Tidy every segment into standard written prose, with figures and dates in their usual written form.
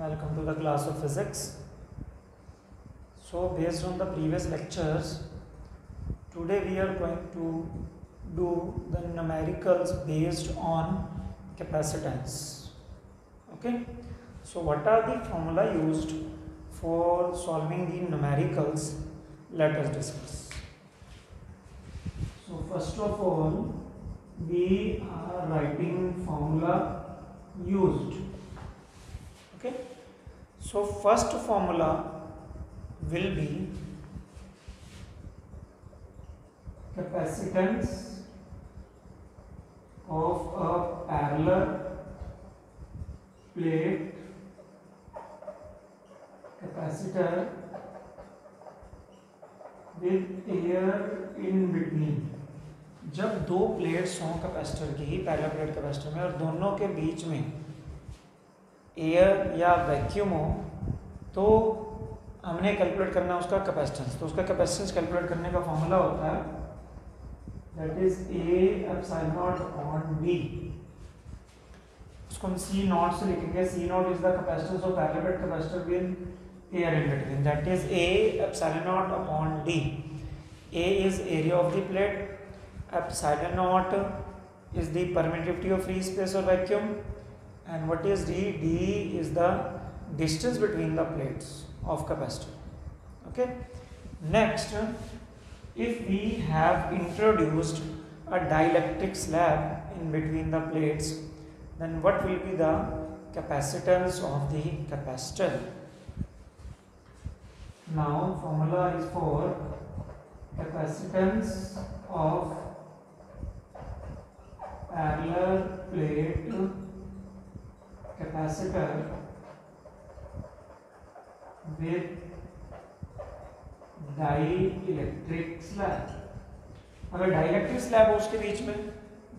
Welcome to the class of physics. So based on the previous lectures, today we are going to do the numericals based on capacitance. Okay, so what are the formula used for solving the numericals? Let us discuss. So first of all, we are writing formula used. Okay, so first formula will be capacitance of a parallel plate capacitor with air in between. जब दो plates हों capacitor की ही parallel plate capacitor में और दोनों के बीच में air या वैक्यूम हो तो हमने कैलकुलेट करना है उसका कैपेसिटेंस। तो उसका कैपेसिटेंस कैलकुलेट करने का फॉर्मूला होता है that is A epsilon not upon B. उसको हम सी नॉट से लिखेंगे। C nought is the capacitance of parallel plate capacitor with air in between, that is A epsilon not upon D. A is area of the plate, epsilon naught is the permittivity of free space or vacuum, and what is d? D is the distance between the plates of capacitor. Okay, next, if we have introduced a dielectric slab in between the plates, then what will be the capacitance of the capacitor? Now formula is for capacitance of parallel plate capacitor with dielectric slab। अगर dielectric slab हो उसके बीच में,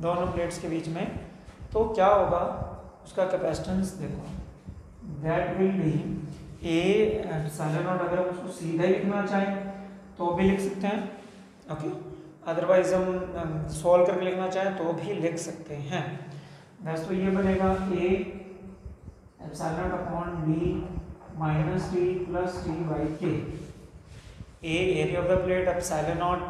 दोनों plates के बीच में, तो क्या होगा उसका कैपेसिटेंस देखो, that will be A epsilon not. अगर हम उसको सीधा ही लिखना चाहें तो भी लिख सकते हैं, ओके। अदरवाइज हम सॉल्व करके लिखना चाहें तो भी लिख सकते हैं। वैसे तो ये बनेगा A epsilon not upon B minus T plus T by K. A area of the plate, epsilon nought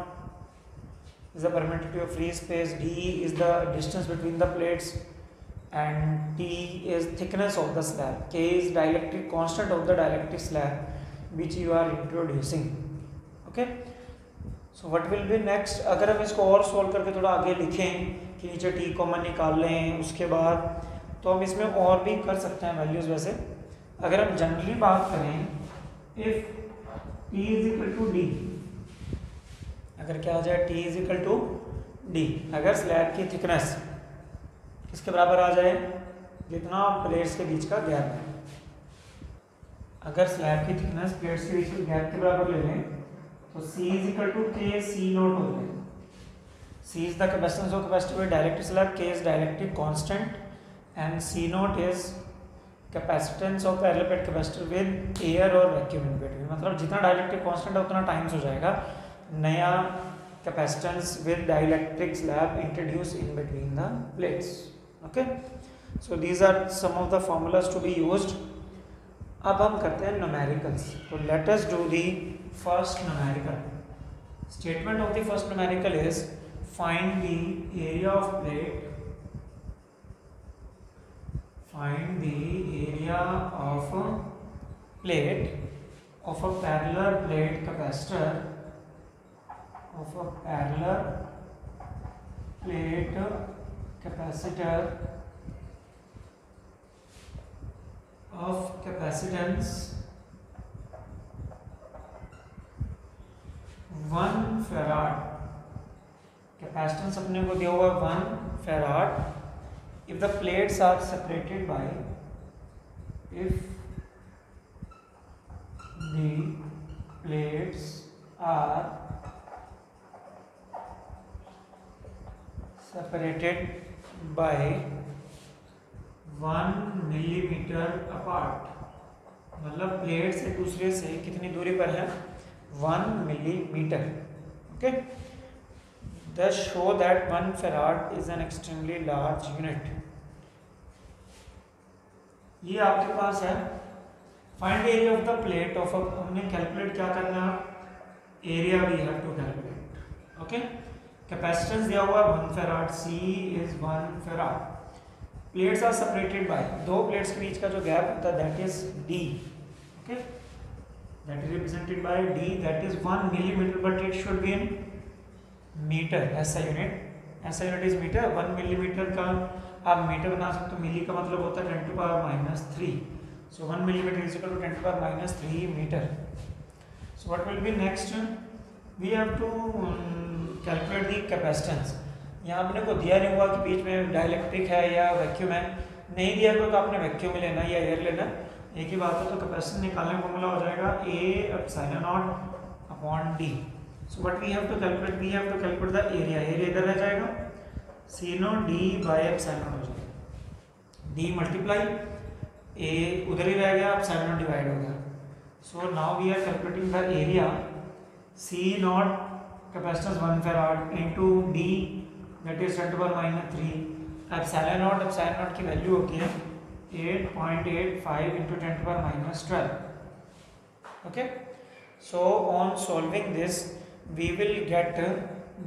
is the permittivity of free space, d is the distance between the plates, and t is thickness of the slab, k is dielectric constant of the dielectric slab which you are introducing. Okay, so what will be next? अगर हम इसको और solve करके थोड़ा आगे लिखें कि नीचे t कॉमन निकाल लें, उसके बाद तो हम इसमें और भी कर सकते हैं वैल्यूज। वैसे अगर हम जनरली बात करें, if t is equal to D, अगर क्या आ जाए t is equal to D, अगर स्लैब की थिकनेस किसके बराबर आ जाए, जितना प्लेट्स के बीच का गैप है। अगर स्लैब की थिकनेस प्लेट्स के बीच के गैप के बराबर ले लें तो c इज इक्वल टू के सी नोट हो जाए। c is the capacitance of capacitor with dielectric slab, k is dielectric constant, and c note is capacitance of parallel plate capacitor with air और वैक्यूम इन बिटवीन। मतलब जितना dielectric constant है उतना times हो जाएगा नया capacitance with dielectric slab introduced in between the plates. Okay, so these are some of the formulas to be used. अब हम करते हैं numericals. So let us do the first numerical. Statement of the first numerical is find the area of plate. Find the area of a plate of a parallel plate capacitor of a parallel plate capacitor of capacitance 1 farad। Capacitance अपने को दिया हुआ 1 farad। if the plates are separated by, if the plates are separated by 1 millimeter apart, मतलब plate से दूसरे से कितनी दूरी पर है, 1 millimeter। Okay, thus show that 1 farad is an extremely large unit। ये आपके पास है find the area of the plate of हमने कैलकुलेट क्या करना है, area we have to calculate. Okay, capacitance दिया हुआ 1 farad, C is 1 farad. Plates are separated by, दो प्लेट्स के बीच का जो गैप होता है that is D. Okay, that is represented by D, that is 1 millimetre, but it should be in metre. SI unit is metre. 1 millimetre का आप metre बना सकते हो, मिली का मतलब होता है 10 to power -3। So 1 millimetre is equal to 10 to power -3 metre. So what will be next, we have to calculate the capacitance. यहाँ अपने को दिया नहीं हुआ कि बीच में डाइलेक्ट्रिक है या वैक्यूम है, नहीं दिया हुआ तो आपने वैक्यूम में लेना या एयर लेना, एक ही बात है। तो कैपेसिटेंस निकालने का फॉर्मूला हो जाएगा A epsilon not upon D। So what we have to calculate, we have to calculate the area. Area इधर रह जाएगा, C naught D by epsilon naught हो जाएगा, D मल्टीप्लाई A उधर ही रह गया, एप्सिलॉन नॉट डिवाइड हो गया। So now we are calculating the area, C naught capacitance 1 farad into D that is 10 to power -3। Epsilon naught की वैल्यू होती है 8.85 into 10 to the power -12. Okay, so on solving this we will get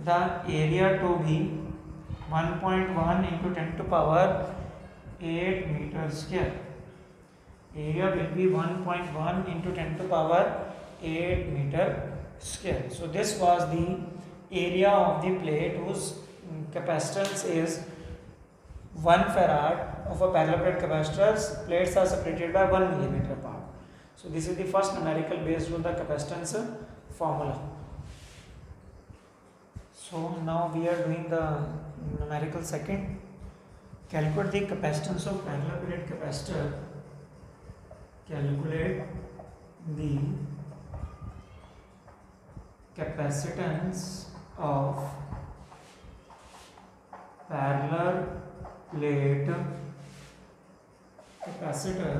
the area to be 1.1 into 10 to the power 8 meter square. Area will be 1.1 into 10 to the power 8 meter square. So this was the area of the plate whose capacitance is 1 farad of a parallel plate capacitors. Plates are separated by 1 millimeter apart. So this is the first numerical based on the capacitance formula. So now we are doing the numerical second. Calculate the capacitance of parallel plate capacitor. Calculate the capacitance of parallel plate capacitor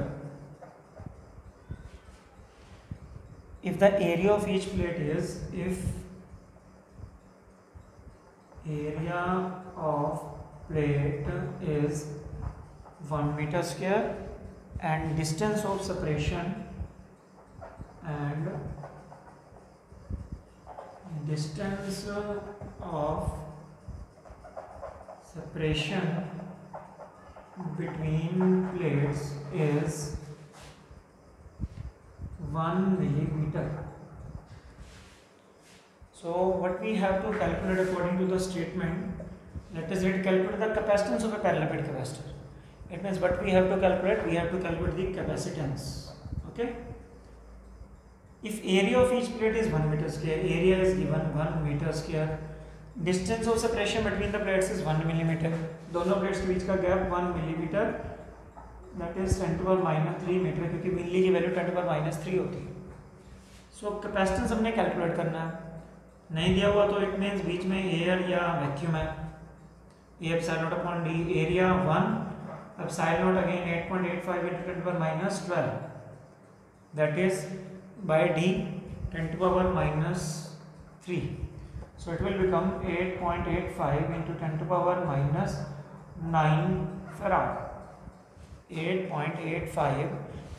if the area of each plate is, if area of plate is 1 meter square and distance of separation between plates is 1 millimeter. So what we have to calculate according to the statement, let us calculate the capacitance of a parallel plate capacitor. It means what we have to calculate, we have to calculate the capacitance. Okay, if area of each plate is 1 meter square, area is given 1 meter square, distance of separation between the plates is 1 millimetre, दोनों plates के बीच का gap 1 millimetre, that is 10 to power -3 metre, क्योंकि milli की value 10 to power -3 होती है। सो capacitance हमने calculate करना है, नहीं दिया हुआ तो इट मीन्स बीच में एयर या वैक्यूम है। ए epsilon not upon D, area 1 epsilon not again 8.85 into 10 to the power -12, that is by D 10 to the power -3. So it will become 8.85 into 10 to the power -9 farad. 8.85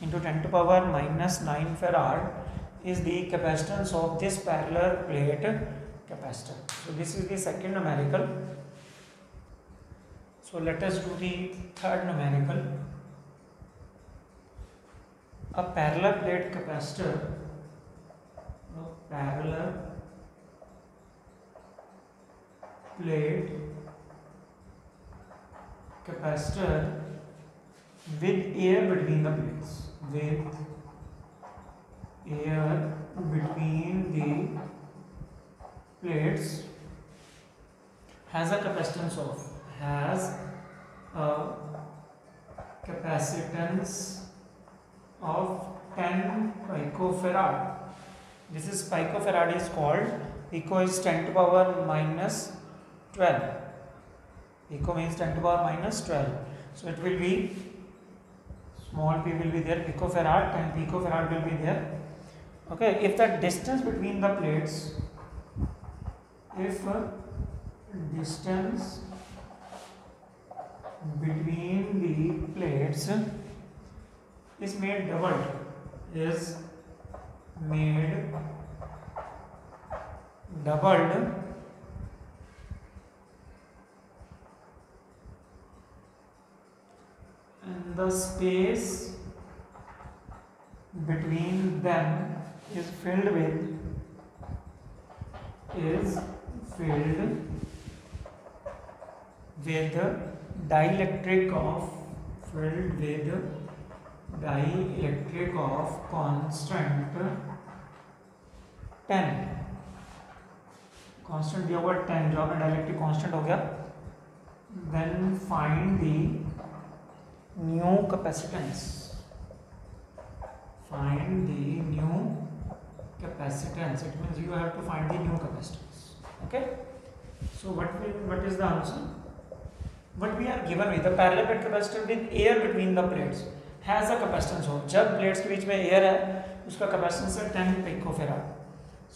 into 10 to the power -9 farad is the capacitance of this parallel plate capacitor. So this is the second numerical. So let us do the third numerical. A parallel plate capacitor, parallel plate capacitor with air between the plates, with air between the plates, has a capacitance of 10 picofarad. This is picofarad is called, pico is 10 to the power -12. Pico means 10 to the power -12. So it will be, small p will be there, picofarad, 10 picofarad will be there. Okay, if the distance between the plates, if distance between the plates is made doubled, is made doubled and the space between them is filled with dielectric of constant 10, constant दिया हुआ 10 जो आपने dielectric constant हो गया. Then find the new capacitance. Find the new capacitance. It means you have to find the new capacitance. Okay. So what is the answer? What we are given with the parallel plate capacitor with air between the plates has a capacitance हो. जब plates के बीच में air है उसका capacitance है 10 picofarad.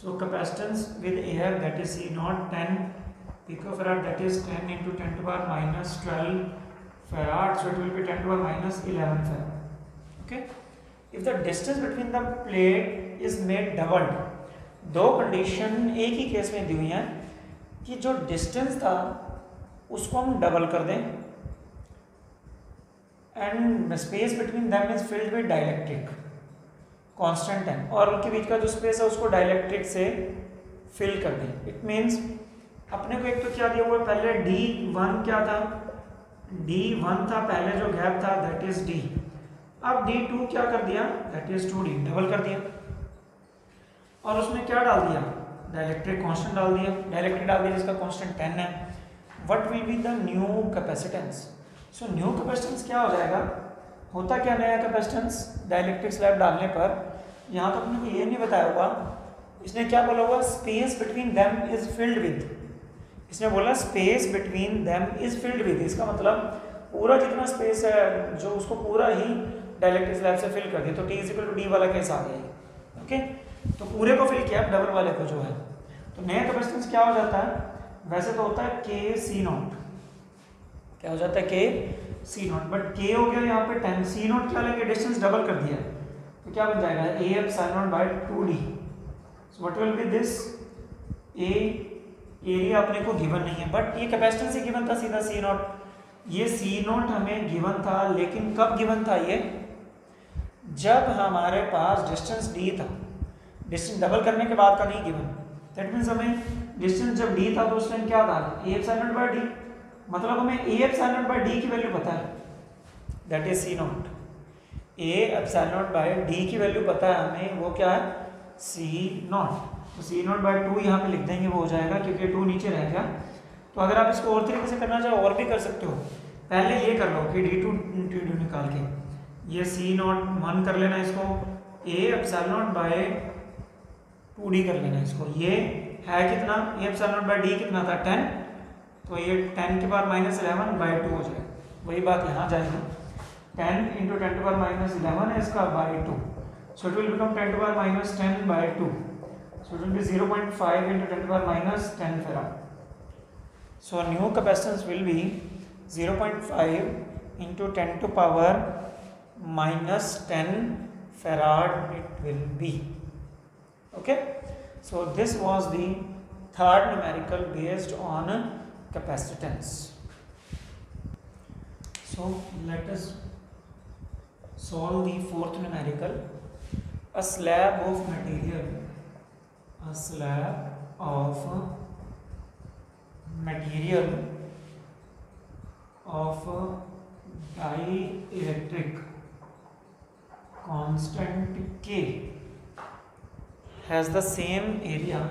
So capacitance with air, that is C naught 10 picofarad, that is 10 into 10 to the power minus 12 farad. So it will be 10 to the power minus 11 farad. Okay. If the distance between the plate is made doubled, दो condition एक ही case में दी हुई हैं कि जो distance था उसको हम डबल कर दें and space between them is filled with dielectric constant है और उनके बीच का जो स्पेस है उसको डाइलेक्ट्रिक से फिल कर दें. इट मीन्स अपने को एक तो क्या दिया हुआ है, पहले D1 क्या था, D1 था पहले जो गैप था, दैट इज D. अब D2 क्या कर दिया, दैट इज 2D, डबल कर दिया और उसमें क्या डाल दिया, डाइलेक्ट्रिक कांस्टेंट डाल दिया, जिसका कांस्टेंट 10 है. What will be the new capacitance? So new capacitance क्या हो जाएगा, होता क्या नया कैपेसिटेंस डाइलेक्ट्रिक स्लैब डालने पर, यहाँ तो अपने को ये नहीं बताया हुआ, इसने क्या बोला हुआ, space between them is filled with. इसने बोला space between them is filled with, इसका मतलब पूरा जितना स्पेस है जो उसको पूरा ही डाइलेक्ट्रिक स्लैब से फिल कर दिया. तो T इक्वल टू D वाला केस आ गया. ओके, तो पूरे को फिल किया डबल वाले को जो है. तो नया कैपेसिटेंस क्या हो जाता है, वैसे तो होता है K C नॉट, क्या हो जाता है K C not, but K हो गया यहाँ पे 10, C नॉट क्या लेंगे, डिस्टेंस डबल कर दिया तो क्या बन जाएगा A epsilon naught by 2D. So what will be this, A area अपने को गिवन नहीं है बट ये कैपेसिटेंस ही गिवन था सीधा C नॉट. ये C नॉट हमें गिवन था, लेकिन कब गिवन था, ये जब हमारे पास डिस्टेंस D था. डिस्टेंस डबल करने के बाद का नहीं गिवन. दैट मीन्स हमें डिस्टेंस जब D था तो उस टाइम क्या था, A epsilon naught by D, मतलब हमें A epsilon naught by D की वैल्यू पता है, that is C naught. A epsilon naught by D की वैल्यू पता है हमें, वो क्या है C नॉट. तो C नॉट बाय 2 यहाँ पे लिख देंगे, वो हो जाएगा क्योंकि 2 नीचे रह गया. तो अगर आप इसको और तरीके से करना चाहो और भी कर सकते हो. पहले ये कर लो कि D2 D2 निकाल के ये C नॉट 1 कर लेना, इसको A epsilon naught by 2D कर लेना इसको. ये है कितना, A epsilon naught by D कितना था 10, तो ये 10 के पावर माइनस 11 बाय 2 हो जाएगा. वही बात यहाँ जाएगी, 10 इंटू 10 टू पावर माइनस 11 है इसका by 2. So it will become 10 to power minus 10 by 2. So it will be 0.5 into 10 to power minus 10 farad. So new capacitance will be 0.5 into 10 to power minus 10 farad it will be. Okay, so this was the third numerical based on capacitance. So let us solve the fourth numerical. A slab of material, a slab of material of dielectric constant K has the same area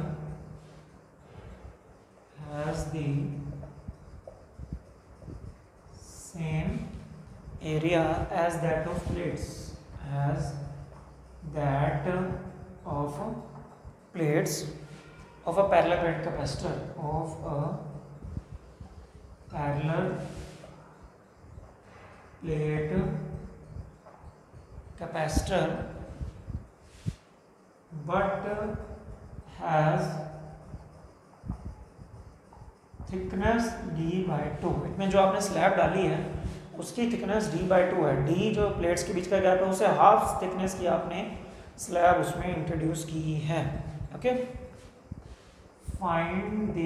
as that of plates, of a parallel plate capacitor, of a parallel plate capacitor, but has thickness D/2. इनमें जो आपने slab डाली है उसकी thickness D/2 है. D जो plates के बीच का गैप है उसे हाफ थिकनेस की आपने स्लैब उसमें इंट्रोड्यूस की है। Okay, find the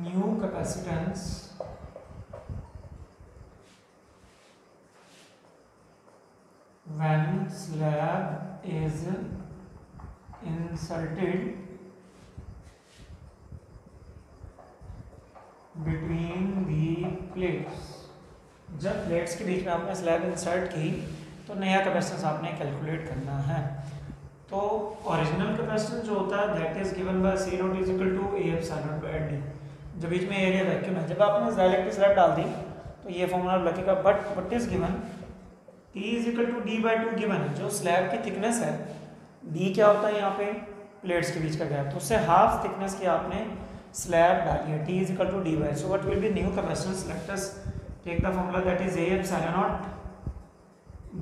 new capacitance when slab is inserted between the plates। जब प्लेट्स के बीच में आपने स्लैब इंसर्ट की तो नया कैपेसिटेंस आपने कैलकुलेट करना है। तो ओरिजिनल कैपेसिटेंस जो होता है that is given by C naught is equal to A epsilon naught by D। जब बीच में एरिया वैक्यूम है, जब आपने डायरेक्ट स्लैब डाल दी तो ये फॉर्मूला लगेगा, but what is given T is equal to D/2 given है। जो स्लैब की थिकनेस है D क्या होता है यहाँ पे प्लेट्स के बीच का गैप, तो उससे हाफ थिकनेस की आपने स्लैब डाली है। T is equal to D by, so what will be new capacitance, let us take the formula that is A epsilon naught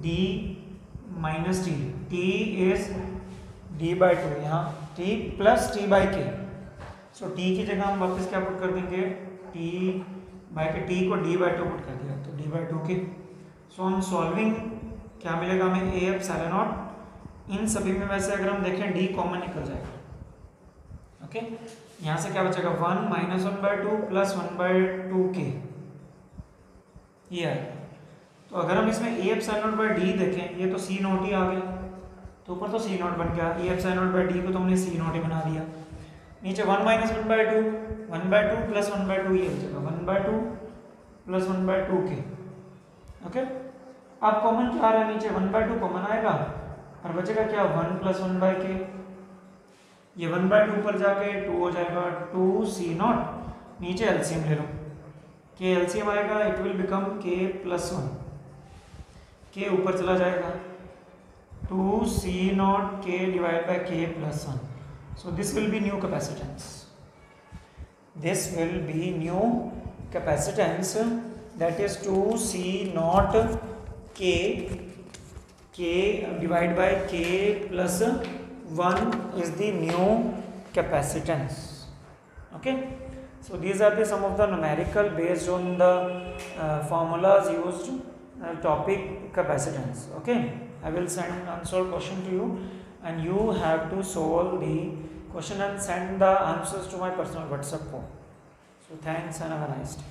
D minus T। T is D/2, यहाँ T plus T/K। सो T की जगह हम वापस क्या put कर देंगे, T/K। T को D/2 put कर दिया तो D/2 के। सो हम सॉल्विंग क्या मिलेगा हमें, A एप्सिलॉन नॉट। इन सभी में वैसे अगर हम देखें D कॉमन निकल जाएगा। ओके, यहाँ से क्या बचेगा 1 माइनस 1/2 प्लस 1/2K, ये आएगा। तो अगर हम इसमें A epsilon naught by D देखें, ये तो C नॉट ही आ गया, तो ऊपर तो C नॉट बन गया, A epsilon naught by D को तो हमने C नॉट ही बना दिया। नीचे 1 माइनस 1/2, 1/2 प्लस 1/2, ये बचेगा 1/2 प्लस 1/2K। ओके, अब कॉमन क्या आ रहा है, नीचे 1/2 कॉमन आएगा और बचेगा क्या 1 प्लस 1/K। ये 1/2 पर जाके 2 हो जाएगा 2C नॉट। नीचे एलसीएम ले लो, K एलसीएम आएगा, it will become K plus 1। K ऊपर चला जाएगा 2C not K divide by K plus 1। So this will be new capacitance, this will be new capacitance that is 2C naught K divided by K plus 1 is the new capacitance. Okay, so these are the some of the numerical based on the formulas used topic capacitance. Okay, I will send unsolved question to you and you have to solve the question and send the answers to my personal WhatsApp form. So thanks and have a nice day.